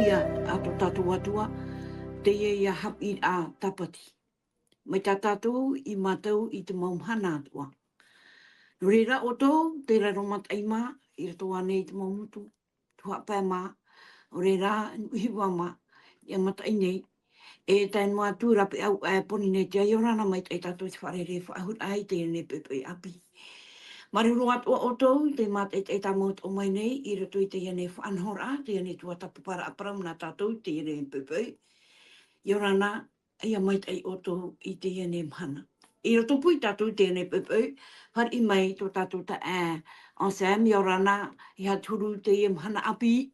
ia ato tātou atua, te ia hapi a tapati. Mai tā tātou I mātou I te maumhana atua. Reira o tō, te raro matai mā, I rato anei te maumutu, tua pē mā, o reira uhiwa mā, ia matai nei, e tai noa tūrapi au poni nei te aiorana mai tai tātou te wharere whaahut ai te ne pepe api. Maruru atua o tō, te mate te tamot o mai nei, I rato I te iane whanhora, te iane tua tapupara aparam nā tātou, te iane pepe. Iorana, ia mai tai o tō I te iane mhana. I roto pui tātou tēnei pepe, par I mai tō tātou ta on Sam, Iorana, I haturu te ia mhana api.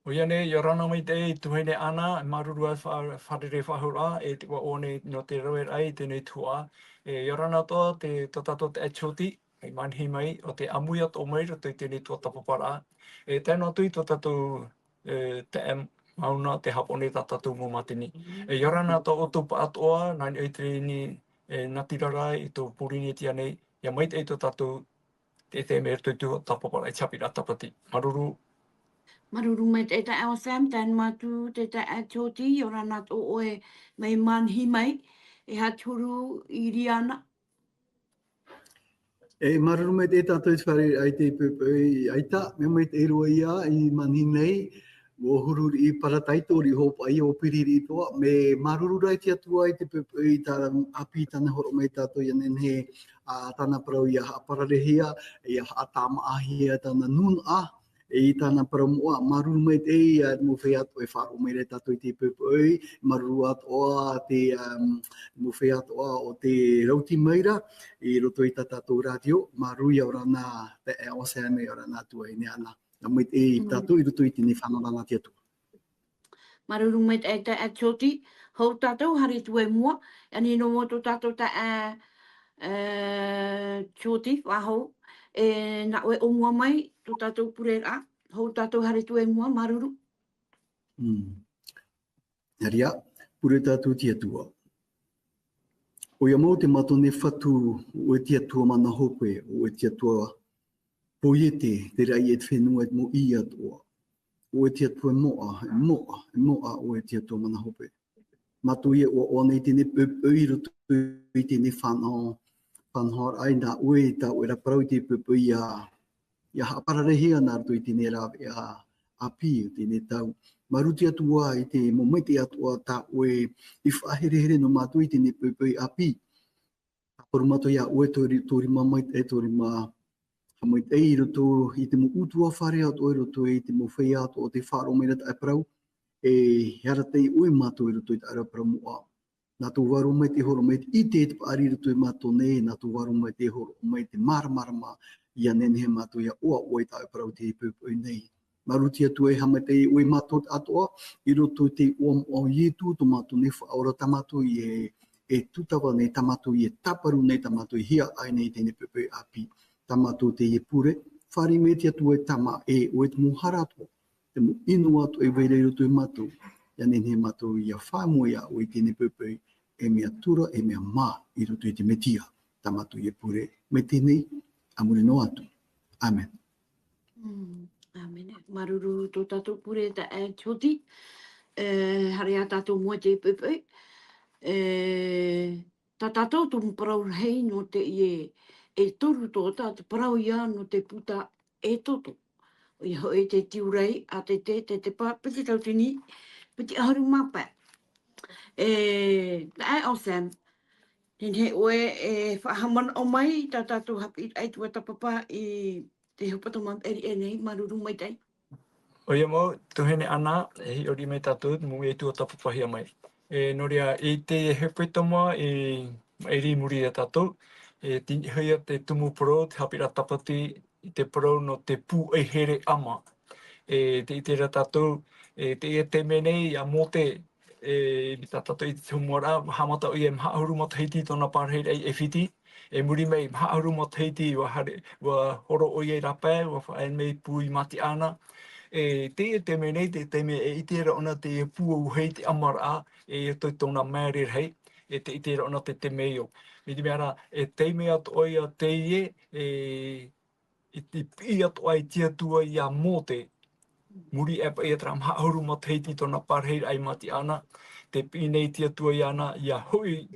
O iane, Iorana mai te tuhene ana, maruru a wharere whahura, e te wa one no te roer ai, tēnei tua. Iorana toa, te tātou te achoti, e manhi mai, o te amuia tō mai, roto I tēnei tua tapapara. Tēnā tui tō tātou te mauna, te hapone tā tātou mō matini. Iorana tō o tō paatoa, nani oi te ni natirarai, I tō purini tia nei, ia mai te tō tātou te mea tū tapapara, e chapira tapati. Maruru. Maruru mai te ta on Sam, tēn mātu te ta achoti, Iorana tō oe mai manhi mai, e haturu I riana. E maruru mai te tātou te whare ai te pepe aita, me mai te rua ia I manhi nei, o hururi I parataitori hopa ai o piriri toa, me maruru rai te atua I te pepe I tā api tāna horo mai tātou ia nenhe tāna parau ia apararehia, ia atama ahia tāna nun I tāna parau mua, maruru mai te ia mo whea atu e wharu mai re tātou I te pepe, maruru atoa te mo whea atoa o te rauti maira, I roto I tātou radio, maruru ia ora nā te e oseane ora nā tua I ne ana. Nā mai te tātou I roto I tēnei whanorana te atu. Maruru mai te achoti, hau tātou hari tue mua, ani no mo tō tātou ta choti, wahau, na oe o mua mai, tō tātou purera, hau tātou hari tue mua, maruru. Haria, pure tātou te atua. O ia mau te matone whatu o e te atua mana hope, o e te atua poiete, te rai e te whenua e mo I atua. O e te atua moa o e te atua mana hope. Matu ia o nei tēne pēpei roto I tēne whanhor ai nā ue tā ue raparau I te pēpei ia hapararehia nā roto I tēne rawe api o tēne tau. Maruti atua I te momete atua tā ue I whaherehere no matu I tēne pēpei api. Paru mato ia ue tori mamai e tori ma hamai te I roto I te mo utua whare ato I roto I te mo whea ato o te wharo mai rata e parau. E hara te ue mato I roto I te ara parau mua. Nā tō waru mai te horo mai te I te paari roto I mato nei, nā tō waru mai te horo mai te maramarama ia nenehe mato ia oa oi tā e parau te pēpoi nei. Maruti atu e hamai te ue mato atoa, I roto te oam o ietu, tō mato ne whaora tamato I e tutawa nei tamato I e taparu nei tamato I hia ai nei tēne pēpoi api. Tamato te ie pure, whare me te atu e tama e o e te mohara atoa, te mo inu atu e weirei roto I mato, ia nenehe mato ia whamu ia o I tēne pēpoi e mea tura e mea mā I roto I te metia, tamato ie pure, me tēnei, amure no atu. Amen. Amen. Maruru tō tātou pure ta choti, hare a tātou mua te pēpei, tā tātou tō mparau hei no te e toru tō tātou parau ia no te puta e toto. O ia hoi te tiurei a te pā, piti tau tini, piti aharu mapa. Ai o Sam, he oe whahaman o mai, tā tātou hapi ai tua tapapa I te hopato mam eri nei, maruru mai tai. O ia mau, tuhene ana, e hi ori mai tātou, mu e tua tapapahia mai. Noria, I te hepe tomoa, eri muri a tātou, hoia te tumu pro, te hapira tapati, I te pro no te pū e here ama. Te itera tātou, te e te menei, a mō te, mi tā tātou I te humora, hamata o I e mhaahuru mata heiti tōna pārhei ei e whiti, e muri mei mhaahuru mata heiti wa horo o I e rapai, wa whaen mei pū I mati ana. Te e te menei, te me e itera ona te e pū au hei te amara, e toi tōna mēre hei, e te itera ona te meo. Me te mea te mea to oia te I te pi atu ai tia tua I a mōte, muri e pa ia tram hauru ma teiti tona parhei ai mati ana, te pinei tia tua i ana, ia hui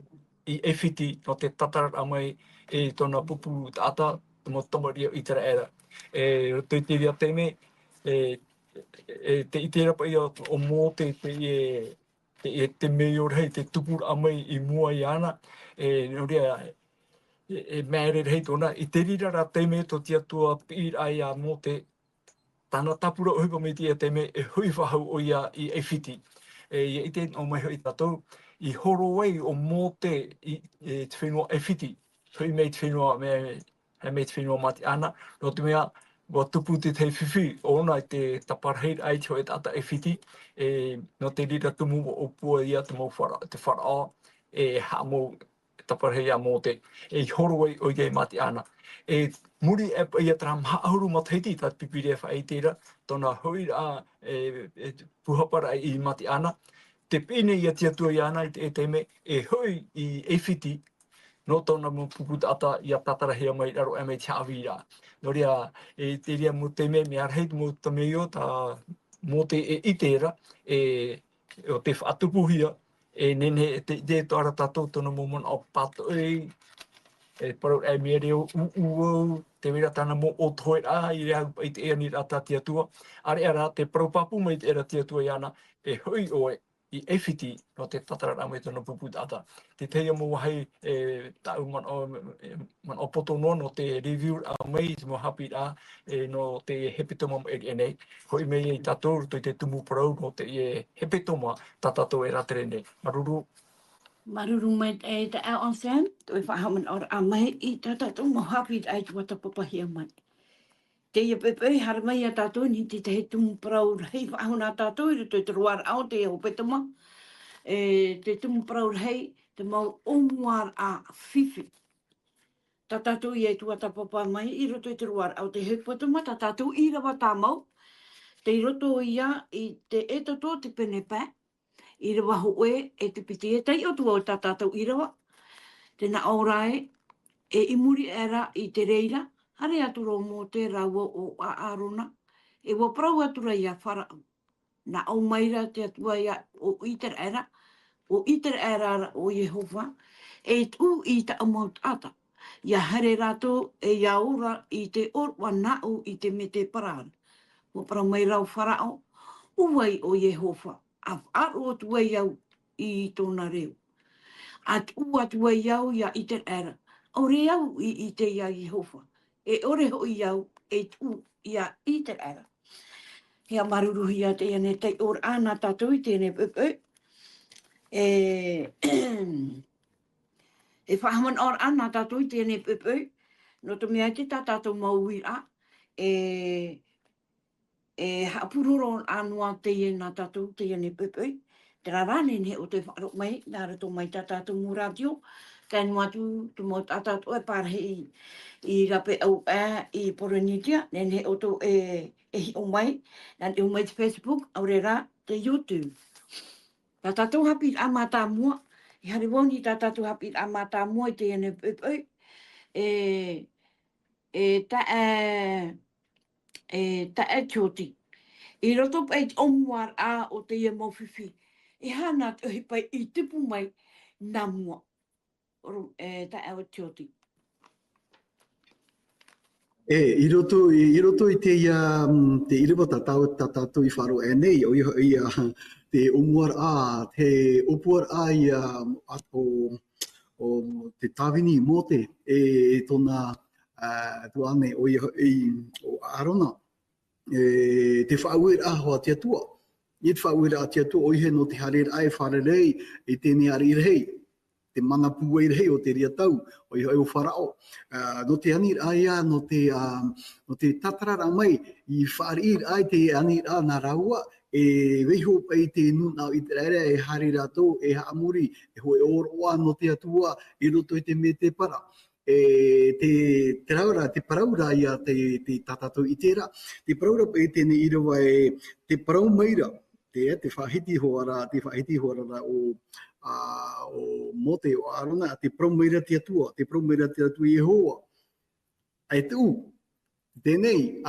i ewhiti no te tatarat amai e tona pupu tata, mo tomaria i tera era. E te tia teme, te itera pa ia o mō te meo rei, te tupura amai i mua i ana, noria, mēre rei tōna, i te rirara teme to tia tua pīr ai a mō te tāna tapura uhipa me tia teme e hui whahau o ia i ewhiti. Ia i te o mai hoi tātou, i horo wei o mō te te whenua ewhiti. Hui mei te whenua, mei te whenua mati ana, no te mea, wa tupu te te whiwhi, o ona i te taparheit ai teo e tata ewhiti, no te rira tumu o pua ia te wharao, ha mō taparhei a mō te, horo wei o i mati ana. Muri e ia tram hauru ma teiti ta pipiri e whai tira, tona hui a puhapara i mati ana, te pene ia tia tua i ana i te teme, e hui i ewhiti, no tona mo puputata ia tatarahia mai raro e mei te awira. No rea, te rea mo te me arheit mo te meo ta mo te itera, o te whaatupuhia, nene te toara tatou tona mo mon o pato parau e mea reo uau, te wera tana mo o toi a i rea i te ea ni rata tia tua. Are ara te parau papu mai te era tia tua i ana, e hui oe i ewhiti no te tatarara mai tona puputata. Te teia mo wahai tau man o poto no te review a mai mo hapi a no te hepetoma e nei. Hoi mei i tatou to te tumu parau no te hepetoma ta tatou e ratere nei. Maruru. Maruru mai e te au onsen, toi whahaman ora a mai i tātou mo hapi ai te wata papahia mai. Te ia pepe hara mai a tātou ni te he tumu parau rei whahuna tātou i te ruar au te o petama. Te tumu parau rei te mau omuar a whiwhi. Tā tātou i e tuata papa mai i roto i te ruar au te he petama, tā tātou i rawa tā mau. Te i roto ia i te etoto te penepē. I rawa hoe e te piti e tei o tua o tā tātou i rawa. Tēnā aurae e imuri era i te reira. Hare atura mō te rawa o a arona. E wa prau atura ia wharau. Na au maira te atua ia o iter era. O iter era o Yehova. E tu i ta amaut ata. Ia hare rato e iaura i te orwa nau i te me te parana. Wa prau mai rau wharau. Uwai o Yehova. A aro atua iau i tōna reo. At ua atua iau ia iter era. O reau i te ia Yehova. E ore ho iau e tu ia iter era. Hea maruruhi a te ane te or ana tātou i tēne pupu. E whahaman or ana tātou i tēne pupu. No to mea te tātou mauira. Hapuroro anua te ena tātou te ane pupu. Te rarane ne o te whaarok mai. Nāra tō mai tātou mō radio. Kai nuatu tu mō tātou e pārhe i rape au i Poronitia. Nene o tō hi o mai. Nane o mai te Facebook. Aurera te YouTube. Tā tātou hapi a mata mua. I hare woni tā tātou hapi a mata mua i te ane pupu. Ta e tioti. I roto pai omuar a o te ia mawhiwhi. I hana te pai i tipu mai nā mua. Ta e o tioti. I roto i te ia te iriwa tātou i wharo e nei o ia te omuar a, te opuar a ia o te tāwini i mote e tōna tuane o Arona. Te whaauira a hoa tia tua. I te whaauira a tia tua o ihe no te harer ai wharerei i tēne ari rei. Te mana pua i rei o te ria tau o ihe o wharao. No te anir ai a, no te tatarara mai i wharir ai te anir a nā raua e weho pai te nuna i te rere e hari rato e haamuri e hoe oroa no te atua i roto i te me te para. Te paraura ia te tātātou i tērā. Te paraura pai tēne i rawa te parau maira, te whahiti hoara o mote o Arona, te parau maira te atua Yehowa. Ai tu, Tēnei,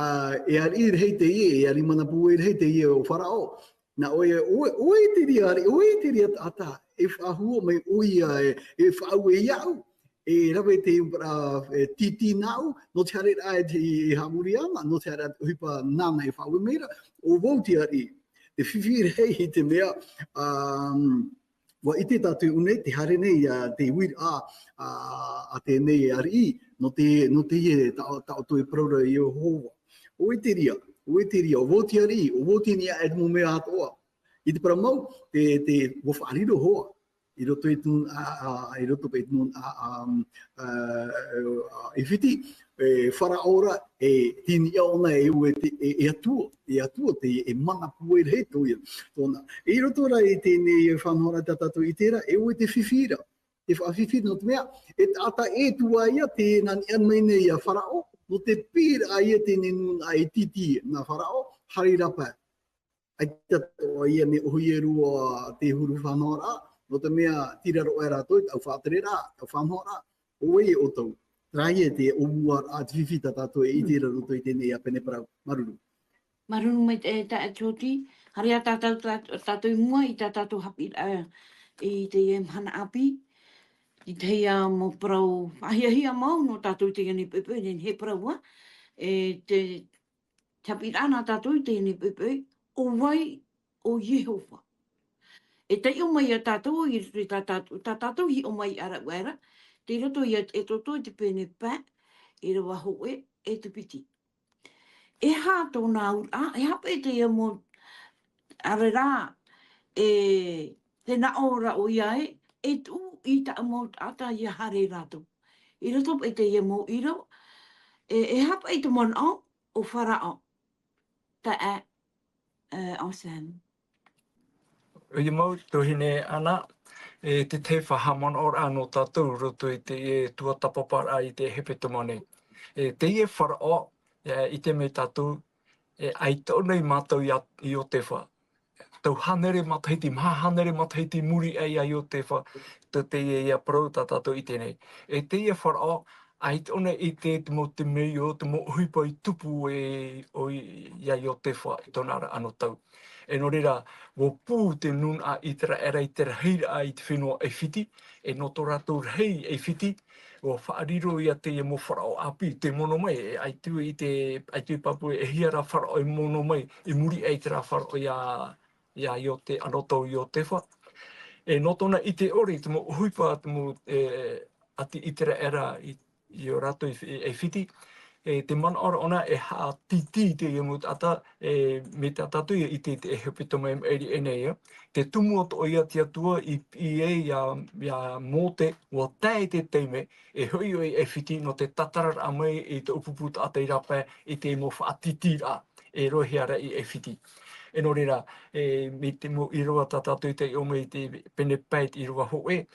e ari rei te ie, e ari mana pu e rei te ie o wharao. Na oe te ria ari, oe te ria ata, e whahua mai oia e whau e iau. E rawe te titi nau, no te are ai te hamuri ana, no te are hipa nana e whau e meira. O wauti ari, te whiwhi rei te mea, wa ite tatu une te hare nei te wira a te nei ari no te ie ta o te praura i o hoa. O te ria, o voti ari, o voti ni a edmo mea atoa. I te paramau, te wawhariro hoa. I roto i tun i roto pe tun i whiti, whara ora e tini ona e ue e atua te mana pue rei toia. Tōna, e roto ra e tēnei whanhora tatato i tērā, e ue te whiwhira. Te whawhiwhira no te mea, e tata e tua ia te nani anmaine ia wharao, no te pīra ia tēnei nun a e titi na wharao, hari rapa. Ai tato ia me ohi e rua te huru whanhora, no te mea tiraro e rātoi, tau whātere rā, tau whanhora, oe o tau. Trai e te omua a te whiwhita tātou e i tira roto i tēnei a pene parau. Maruru. Marunu mai te ta atoti, haria tātou i mua i tātou hapi i te mhana api, i te ia mo parau, ahia mau no tātou te iani pepe, he paraua, e te hapi ana tātou i te iani pepe, o wai o Yehova. E te o mai a tātou, i tātou hi o mai ara uera, te roto i e toto i te pene pā, e rawa hoe, e te piti. E hā tōna ura, e hapa e te ia mo are rā, te na ora o iai, e tu i ta mo ata i hare rātou. I roto e te ia mo iro, e hapa e te mon o wharao, ta awesome. I mau tuhine ana, te te whahamon or anō tātou roto i te tua tapapara i te hepetomane. Te ie wharao i te me tātou, ai tau nei mātou i o te wha. Tau hanere mataiti, maha hanere mataiti muri ai o te wha, te ia parau tātou i tēnei. Te ie wharao, ai tone i te mo te mei o, te mo huipa i tupu i o te wha, i tōna ara anō tau. E no reira, wo pū te nun a i tera era i tera heira i te whenua e whiti, e no tō rātou hei e whiti, wo whaariro i a te e mo wharao api, te mono mai, ai tui papu e hiara wharao e mono mai, i muri e tera wharao i o te anotau i o te wha. E no tōna i te ori, te mo huipa te mo ati i tera era i o rātou e whiti, te mana ora ona e haa titi te iamut ata me te atatu i te hepito mai eri enei. Te tumu o to ia tia tua i ia mō te ua tae te teime e hui e whiti no te tatarar a mai i te upuputa ata i rapa i te mo whaatitira e rohi ara i e whiti. E no reira, me te mo i roa tatatu i te ome i te pene pait i roa hoe,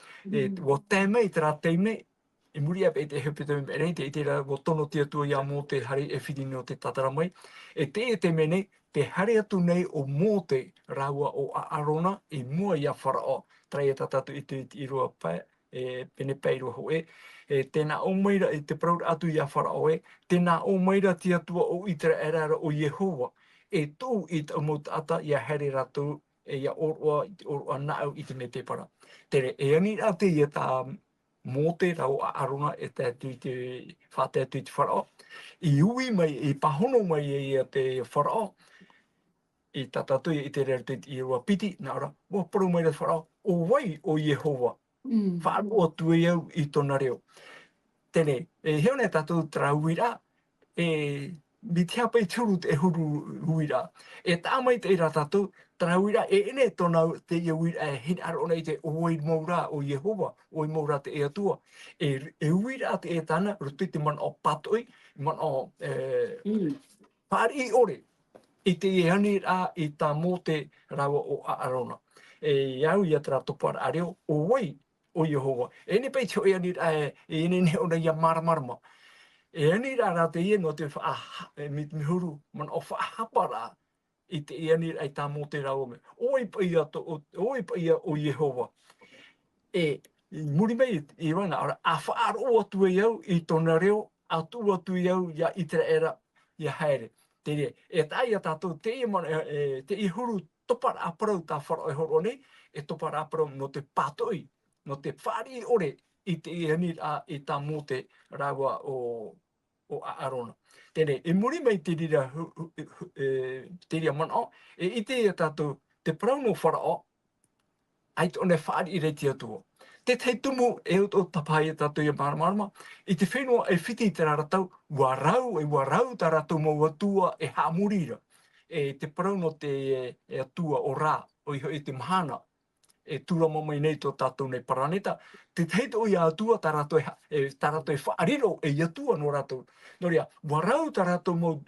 ua tae mai te rā teime, e muri ape te hepito me rei, te itera o tono tia tua ia mō te hari e whitini o te tatara mai. E te mene, te hari atu nei o mō te raua o Aarona i mua ia wharao. Trai e tatatu i te roa pai, pene pai roa hoe. Tēnā o meira i te praur atu ia wharao e, tēnā o meira tia tua o itera erara o Yehova. E tū i te umut ata ia hari ratu e ia orua nāu i te me te para. Tere, e ani rā te ia tā mō te rau a arona e te whātea tui te wharao. I ui mai, i pahono mai e te wharao, i tatatui i te reo te i rua piti, nā ora, o paru mai te wharao, o wai o Yehova. Whaarua tui au i tōna reo. Tēne, heone tātou trauira, mi te hapa i turu te huru huira. E tā mai te ira tātou, trauira e ene tōna te ia uira e hina arona i te oi maura o Yehova, oi maura te ea tua. E uira te e tāna, rutu te man o patoi, man o pāri i ore, i te iani rā i tā mō te rawa o Aarona. Iau ia te rato para areo, o oi o Yehova. E ne pei te o iani rā e ene ne ona ia maramarama. E ani rā te ia no te mihuru, man o whaahapara i te iani ai tā mō te rau me. Oi pa ia o Yehova. Muri mei i rana, a whaaro atu e iau i tōna reo, a tu atu e iau ia i te era ia haere. Te re, e tai a tātou te i huru topara aparau tā whara e horo nei, e topara aparau no te pātoi, no te whāri ore i te iani i tā mō te rawa o Aarona. Tēnei, e muri mai te rira, te rira mana o, e ite i a tātou te parau no whara o, ai te one whaari i reiti atua. Te tei tumu e o tapai e tātou i a maramarama, i te whenua e whiti i te raratau, warau tā ratou mau atua e haamurira. E te parau no te atua o rā, o iho e te mahana, e tura mamai nei tō tātou nei paraneta, te tei o i atua tā ratou e whaariro e i atua no ratou. No rea, warau tā ratou mau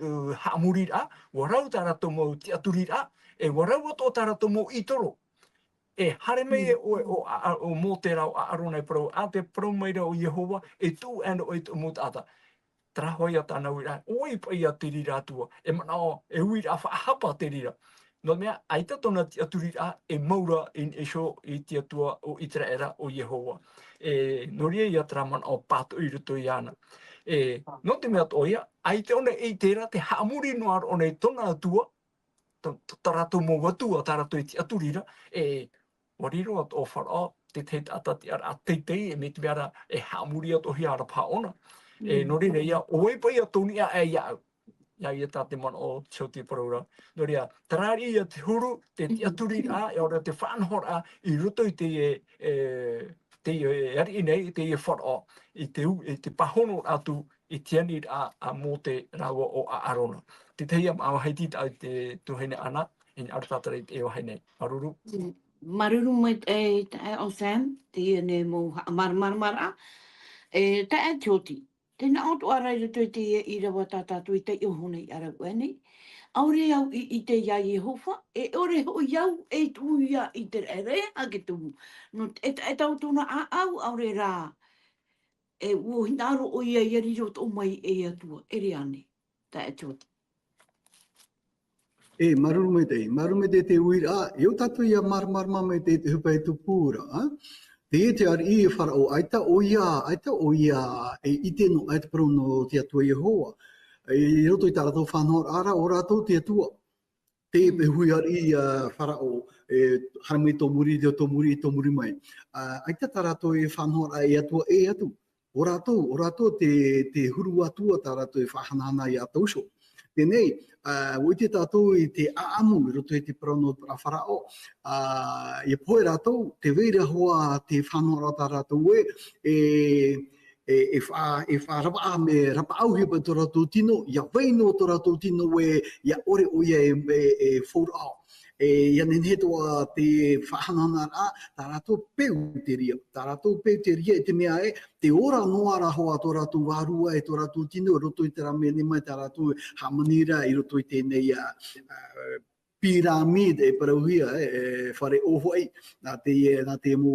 haamurira, warau tā ratou mau te aturira, e warau ato tā ratou mau itoro. E hare mei o mō te rau a arona e parau, a te parau meira o Yehova, e tū anu o i tū mūta ata. Trahoi a tāna uira, oi pai a te rira atua, e mana o, e uira a whaahapa te rira. No mea, ai tatona te aturira e maura e sho i te atua o Israela o Yehova. E noria i atra mana o pātu i ruto i ana. E no te mea toia, ai te one e tera te haamuri noar one tona atua, tarato mō atua, tarato i te aturira, e wariro at o whara, te te atati ara teitei, e me te meara e haamuri at o hiara paona. E nori reia, oe pai a toni a e iau. Ia i tā te mana o Tio Te Paraura. Nori a, tarari i te huru, te aturi a, e ora te whanhor a, i roto i te ari nei, te whara, i te pahono atu, i te ani a mō te rawa o Aarona. Te teia ma haiti ta te tuhene ana, i ni arutatara i te ewa hene. Maruru. Maruru mai e o Sam, te ene mō marmara, e ta e tioti. Tēnā o tu arai rato i te i rawa tātātu i te iuhone i arau e nei. Aure au i te ia Yehova, e ore ho iau e tuia i te ere a ke tumu. No, e tau tūna a au aure rā, e uohinaro o ia i ari roto o mai e atua, ere ane, ta e tioti. E, marume te uira, e o tatu ia marmarma me te hupa e tu pūra, te te ar i whara o aita o ia, e ite no aita paru no te atua Yehowa. E roto i tāratou whanhor ara o rātou te atua. Te hui ar i whara o haramei tō muri mai. Aita tāratou e whanhor a e atua e atu. O rātou te huru atua tāratou e whahanahana i atou so. Tēnei, o te tātou i te aamu, i roto i te parano a wharao, i poe rātou, te veira hoa te whanora tā rātou e wharapa me rapa auhi pa tō rātou tino, ia weino tō rātou tino ia ore o ia e whaurao. Ia nenhe toa te whahanana rā, tā rātou peu te ria. Tā rātou peu te ria e te mea te ora noa ra hoa tō rātou wārua e tō rātou tino, roto i te ramene mai tā rātou hamanira i roto i tēnei piramide e parauhia whare ohoai nā te mō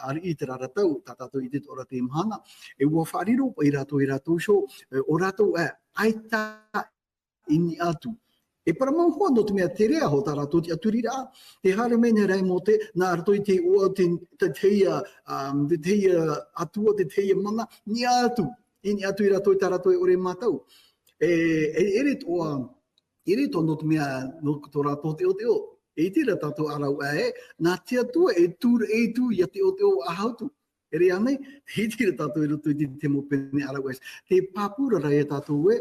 ari i te raratau, tā tātou i te tora te mahana. E ua whariro pa i rātou so, o rātou aita ini atu. E para mau hoa no te mea te rea ho tā rātou te aturira, te hare mene rei mō te, nā rātou i te ua te teia atua, te teia mana, ni atu i rātou i tā rātou e ore mātau. Ere toa no te mea no tō rātou te o, e te rā tātou arau nā te atua e tūra e tū ia te o ahautu. Ere anei, he tira tātou i roto i te mopene arau es. Te pāpura rai e tātou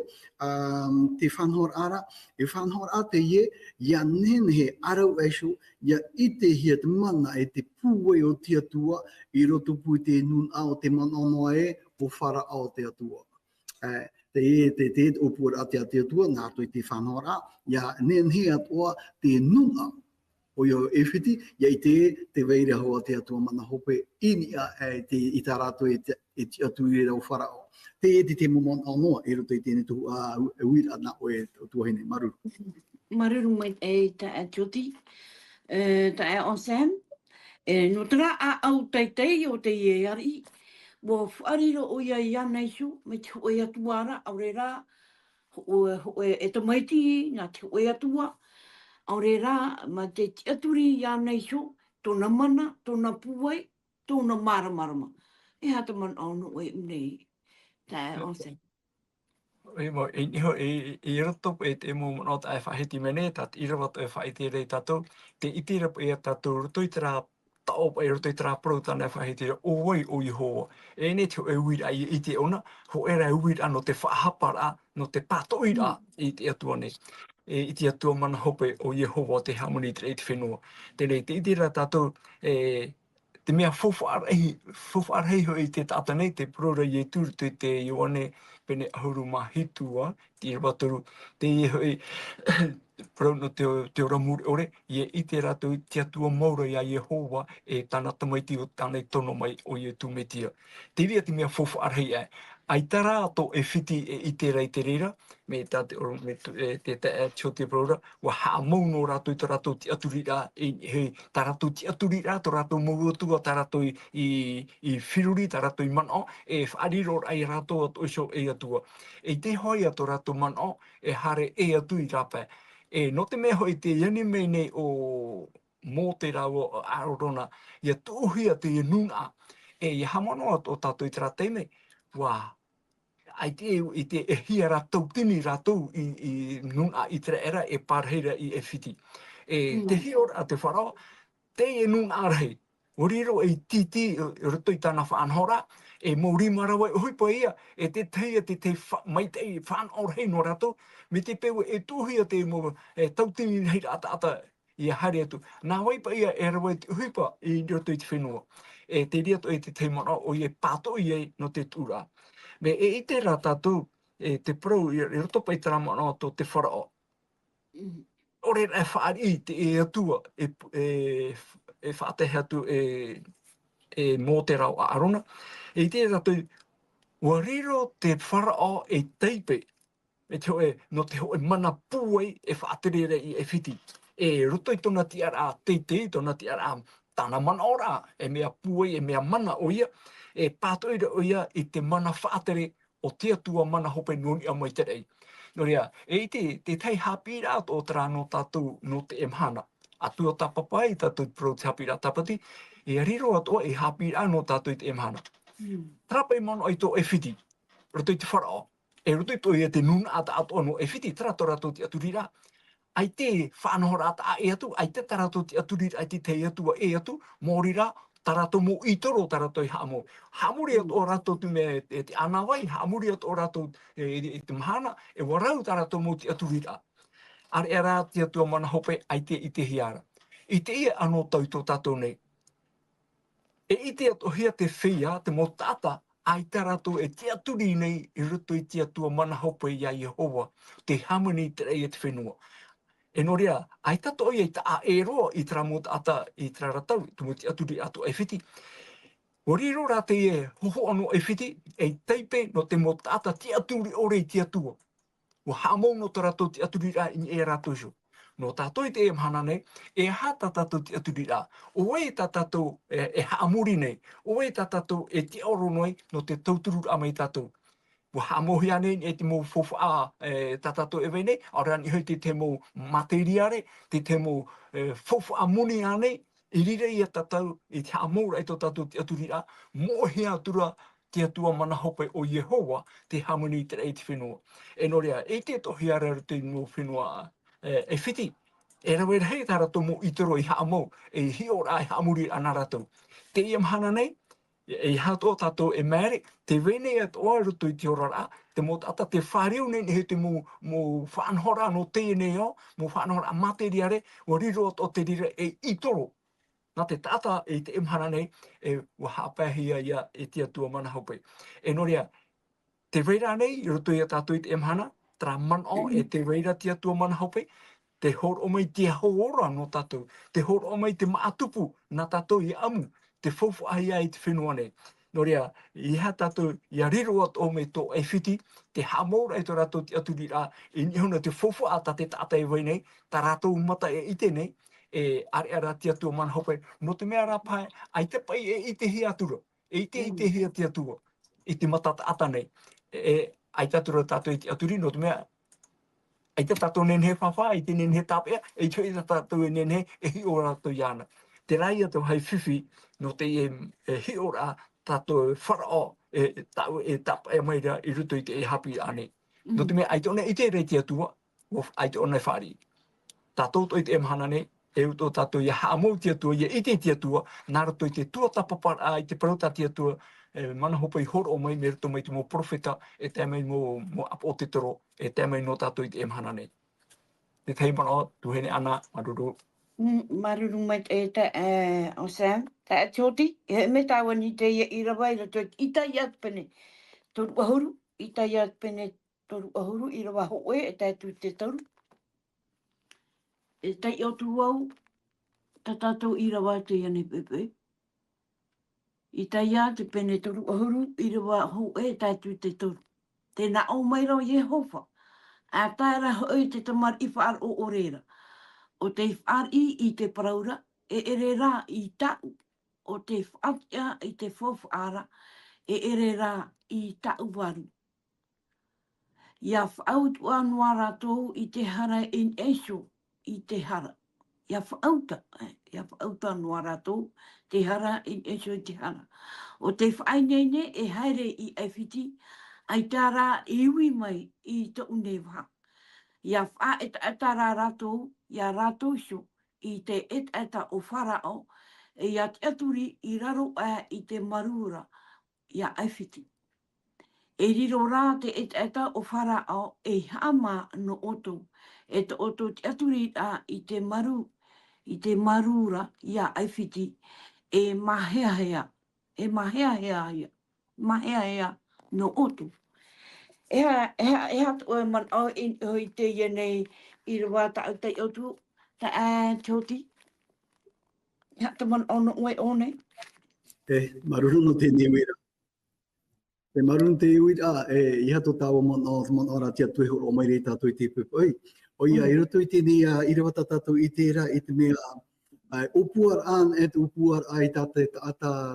te whanhor ara, e whanhor a te ia nenhe arau esu, ia i te hia te mana e te pūwe o te atua, i roto pui te nun ao te manonoa o whara ao te atua. Te opua a te atua, nā toi te whanhor a, ia nenhe atua te nun ao. O yo e whiti, ia i te veira hoa te atua mana hope ini i tā rātou e te atu i rau wharao. Te momon anoa e roto i tēne tuhu uira na o e tuahine, maruru. Maruru mai e ta e tioti, ta e o Sam, no tera a au teitei o te ieari, wo whariro o ia i anei su, me te hoe atuara, aure rā, e tamaiti, ngā te hoe atua, aure rā, ma te aturi i anei su, tōna mana, tōna puai, tōna maramarama. E hata man ono e unei, ta e o Sam. mo i roto e te mo no ta fa hiti mene tat i roto e fa iti re tato te iti ra e tato roto i tra tau e roto i tra pro tana fa hiti o wai o i ho e ne te e wira i iti ona ho era e wira no te fa hapara no te pato ira i te atua ne e iti atua mana hope o Yehova te harmony te iti whenua te re te iti ra tato te mea fofu arhei ho i te tata nei, te prora i e tūru te ioane pene ahuru mahitua, te irawatoru, te i hoi prona te ora muri ore, i e te rato i te atua maura i a Yehova e tāna tamaiti o tānei tono mai o i e tūmetia. Te ria te mea fofu arhei ai. Ai tara ato e whiti e i te rei te rira, me tate oro me te tio te prora, wa haa mau no rato i te rato ti aturira, hei, ta rato ti aturira, to rato mau atua, ta rato i whiruri, ta rato i manao, e whaariro ai rato ato iso e atua. E te hoi ato rato manao, e hare e atu i rapa. E no te mea hoi te iani mei nei o mō te rau o Arorona, ia tūhia te nuna, e i hamano ato tato i te ratei mei, wā, ai te i te e hia rātou tini rātou i nuna i te era e pārheira i e whiti. E te hiora a te wharao, te e nuna arhei. O riro e titi, roto i tāna whaanhora, e mō rimarawa e huipa ia, e te teia mai te whaanhorhei no rātou, me te pewe e tūhia te mō tautini hei ata i a haere atu. Nā waipa ia e rawa te huipa i roto i te whenua. E te riato e te teimana o i e pāto i e no te tūra. Me e i te rā tātou, te prau, i roto pai tara mana o te wharao. Ore e whaari te e atua, e whaatehe atu mō te rau a Arona. E i te rātou, ua riro te wharao e teipe, me te hoe, no te hoe mana pūei e whaaterere i e whiti. E roto i tona tiara a teitei, tona tiara a tāna mana ora, e mea pūei, e mea mana o ia, e pātoira o ia i te mana whaatere o te atua mana hope noni a mai te rei. No rea, e i te tei hapira o tera no tātou no te emhana. Atua tapapai, tātou pro te hapira tapati, e riro atua e hapira no tātou i te emhana. Trapai mano ai tō e whiti, roto i te wharao. E roto i tō ia te nuna ata ato no e whiti, terato rato te aturira. Ai te whanahora ata e atu, ai te tarato te aturira, ai te te atua e atu, mōrira, tarato mo i toro tarato i hamo. Hamuri ato o rato tu me te anawai, hamuri ato o rato i te mahana, e warau tarato mo te aturira. Are e rā te atua mana hope, ai te i te hiara. I te ia anō tau tō tātou nei. E i te ato hia te whia, te mo tata, ai te rato e te aturi nei i ruto i te atua mana hope i a Yehova, te harmony te rei e te whenua. E no rea, ai tato i ta a e roa i tra mo ata i tra ratau, tu mo te aturi ato e whiti. O riro rā te e hoho ano e whiti, e teipe no te mo tata te aturi ore i te atua. O hamo no te rato te aturi rā i e rato iso. No tātou i te e mhana nei, e hata tātou te aturi rā. O e tātou e haamuri nei, o e tātou e te oro noi no te tauturu a mai tātou. Wa hamohi ane e te mō fofu a tatato e wei nei, a rani hoi te mō materiare, te mō fofu a muni ane, i rire i a tatau, i te hamoura e to tatou te aturira, mō hea atura te atua mana hope o Yehova, te harmony te rei te whenua. E no rea, e te tohi ara te mō whenua e whiti, e rawe hei tā rato mō itoro i haamau, e hiora ai haamuri ana rato. Te ia mhana nei, e hato tato e mere, te wene at oa ruto i te orara, te mo tata te whāreu nei he te mo whanhora no tēnei o, mo whanhora materiare, o riro o te rira e itoro. Nā te tata e te emhana nei, e wahapahia ia e te atua mana hope. E no rea, te reira nei, i ruto i a tātou i te emhana, tra manao e te reira te atua mana hope, te horo o mai te hoora no tātou, te horo o mai te maatupu nā tātou i amu, te fofu ai ai te whenua nei. No rea, i ha tātou, i a riro at o me tō e whiti, te hamoura e tō rātou te aturi rā, i nihona te fofu ata te tata e wei nei, tā rātou mata e ite nei, e are ara te atua mana hope, no te mea rāpai, ai te pai e ite hi atura, e ite hi te atua, i te matata ata nei, ai tātura tātou i te aturi, no te mea, ai te tātou nenhe whawha, ai te nenhe tāpea, e tui tātou e nenhe, e hi o rātou iana. Te rai ato hai whiwhi, no te hi o rā tātou wharao, tau e tāpea mai rea i ruto i te e hapi ane. No te mea, ai te ona i te rei te atua, ai te ona i whaari. Tātou toi te emhana nei, e uto tātou ia haamau te atua, ia ite te atua, nā rato i te tua tapapara, i te parauta te atua, mana hopa i horo o mai, me rato mai te mō profeta, e te mai mō apo te toro, e te mai no tātou i te emhana nei. Te tei mana o, tuhene ana, maruru. Maruru mai te o Sam, ta atioti, e me tawa ni te ia i rawa i rato ita i atpene toru ahuru, ita i atpene toru ahuru i rawa hoe e tatu te toru. E tai o tu au, ta tātou i rawa te iane pepe. I tai ia te pene toru ahuru i rawa hoe e tatu te toru. Tēnā o mai rau Yehova, a tāra hoi te tamar i whaar o orera. O te whaari i te paraura, e ere rā i tau. O te whaatia i te whawhaara, e ere rā i tau waru. Ia whautua noa rātou i te hara in esho i te hara. Ia whauta noa rātou te hara in esho i te hara. O te whainene e haere i awhiti, ai tā rā i ui mai i te unewa. Ia wha eta rā rātou, ia rātou sho, i te eta o wharao, e ia te aturi i raro i te marura, ia awhiti. E riro rā te eta o wharao, e hama no oto, e te oto te aturi i te marura, ia awhiti, e maheahea no oto. Eha tu e man au i te ienei i rawa ta au tei otu, ta te oti. Eha tu man au no ue o nei. Maruru no te niwira. Te maruru te iwira, iha to tawa man ora tia tui horo o mai rei tātou i te pupu. Oi, i roto i te ni i rawa tātou i te ra, i te mea upuar an et upuar ai tate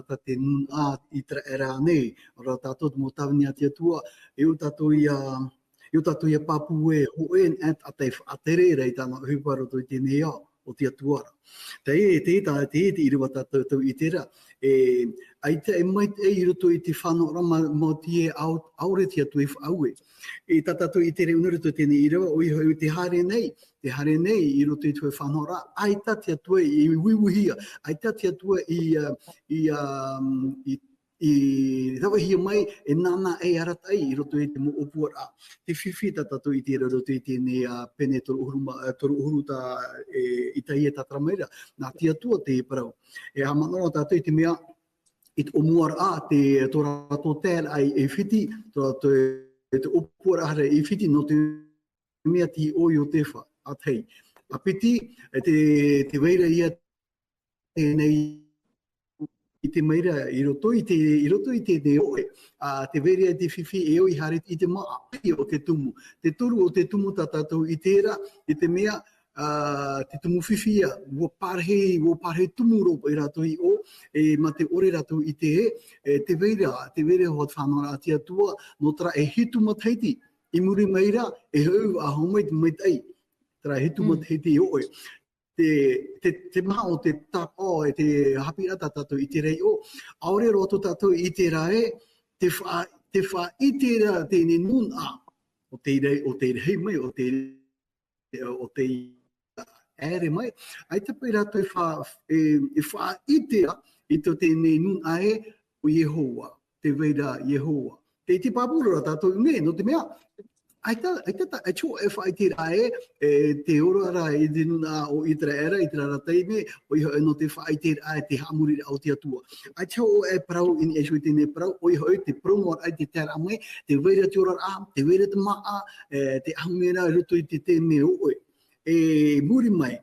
tate nun a i tra era nei ora tato mo tavni atia tua eu tato ia papu e hoen et atere rei tana huparo to te nei o tia tua te i riwa tato i tera ai te mai e roto i te whano rama mo tie aure tia tui whaue e tato i tere unuruto te nei i riwa o i te hare nei i roto i tue whanora, ai tatia tue i wiwihia, ai tatia tue i rawahia mai e nana e aratai i roto i te mo opuara. Te whiwhi tato i te roto i tēnei pene toru uhuru ta i tai e tatramaira, nā tia tua te parau. E hamanoro tato i te mea, i te omuara te torato tēr ai e whiti, te opuara hare i whiti no te mea ti oi o te wha. Atei. Apiti, te weira ia nei i te meira, i roto i te ne oe, te weira te whiwhi e oi hare i te maa o te tumu. Te toru o te tumu tātou i tērā, i te mea, te tumu whiwhia, wo parhe tumu ropo i rato i o, ma te ore rato i te te weira ho whanora atia tua, no tra e hitu mataiti, i muri meira, e hau a homai mai tai. Tra hitu mat hiti oe. Te maha o te tako e te hapi ata tato i te rei o. Aore roto tato i te rae, te wha i te rea te ne nun a. O te rei mai, o te ere mai. Ai te pai rato e wha i te rea, i te ne nun a e o Yehowa, te weira Yehowa. Te papura tato ne, no te mea. Ai tō e whai te rae, te oro ara i dinuna o itra era, itra rataime, o iho e no te whai te rae te hamuri au te atua. Ai tō e parau in e sui tēne parau, o iho e te promoar ai te tēra mai, te weira te ora a, te weira te maa, te ahamera ruto i te me oe. E muri mai,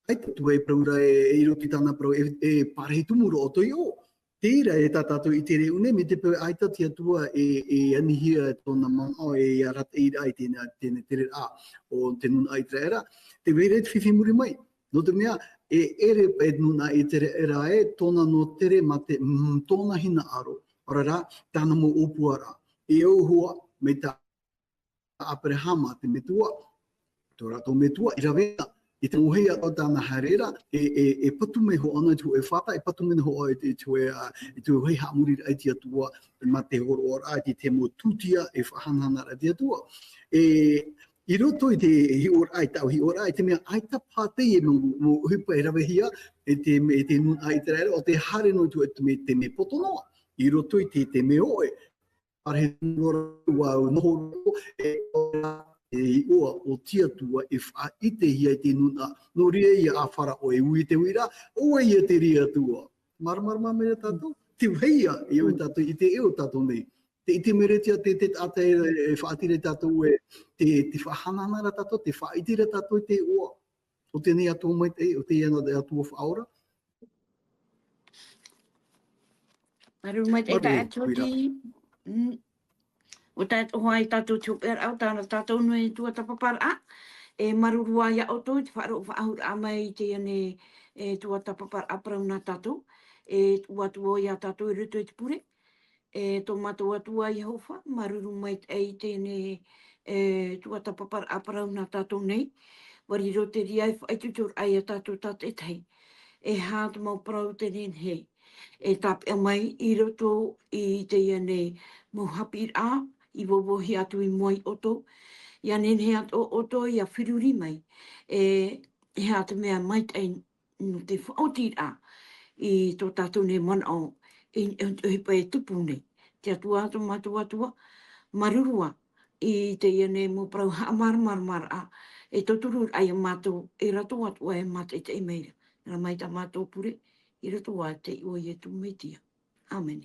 ai tō e praura e roki tāna parau e parehi tumuro o toi o. Tēra e tātātou i tere une, me te pau aita tia tua e anihia tōna mangao e arata i rai tēne tere a o te nuna ai tra era. Te weire te whiwhi muri mai. No te mea, e ere e nuna i tere era e tōna no tere ma te tōna hina aro. Ora rā, tāna mo opuara. E au hua me tā Aperehama te metua. Tō rato metua i rawena. I te muhea o tāna harera, e patume ho ana tu e whapa, e patume ho o e tu e hei hamuri ai tia tua, ma te horo ora ai te mo tutia e whahanana ai tia tua. I roto i te hi ora ai tau, hi ora ai te mea ai ta pāte e mo hipa e rawehia, e te nun ai te rera, o te hare no tu e te me potonoa. I roto i te me oe, are nora wau noho e ua o tia tua e wha i te hia i te nuna, no ria ia a whara o e ui te wira, o e ia te ria tua. Marama mea tātou, te weia e o tātou, i te eo tātou nei. Te ite meretia te ata e whaatire tātou e te whahananara tātou, te whaitire tātou i te ua. O te nei atua mai te, o te iana de atua whaora. Maru mai te ka atoti. O tātou hoai tātou tūpera au tāna tātou nui tua tapapara a. E marurua ia o tō, te whaaro whaahur a mai te ane tua tapapara a prauna tātou. E tua tua ia tātou i ruto i te pure. E tō matua tua i hofa, maruru mai te te ane tua tapapara a prauna tātou nei. Wari rote ria i whaitutur ai a tātou tātou e tei. E hātu mau prau te nen hei. E tāpea mai i roto i te ane mohapir a, i wowohi atu i moi oto. Ia nene atu oto i a whiruri mai. He atu mea mai tei no te whaotir a i tō tātou ne mana o i hipa e tupu nei. Te atua atu matua marurua i te ane mo prau hamarmarmar a. E toturu ai a mātou e rato atu ai a mātou e te emeira. Nā mai ta mātou pure i rato a te oi e tu metia. Amen.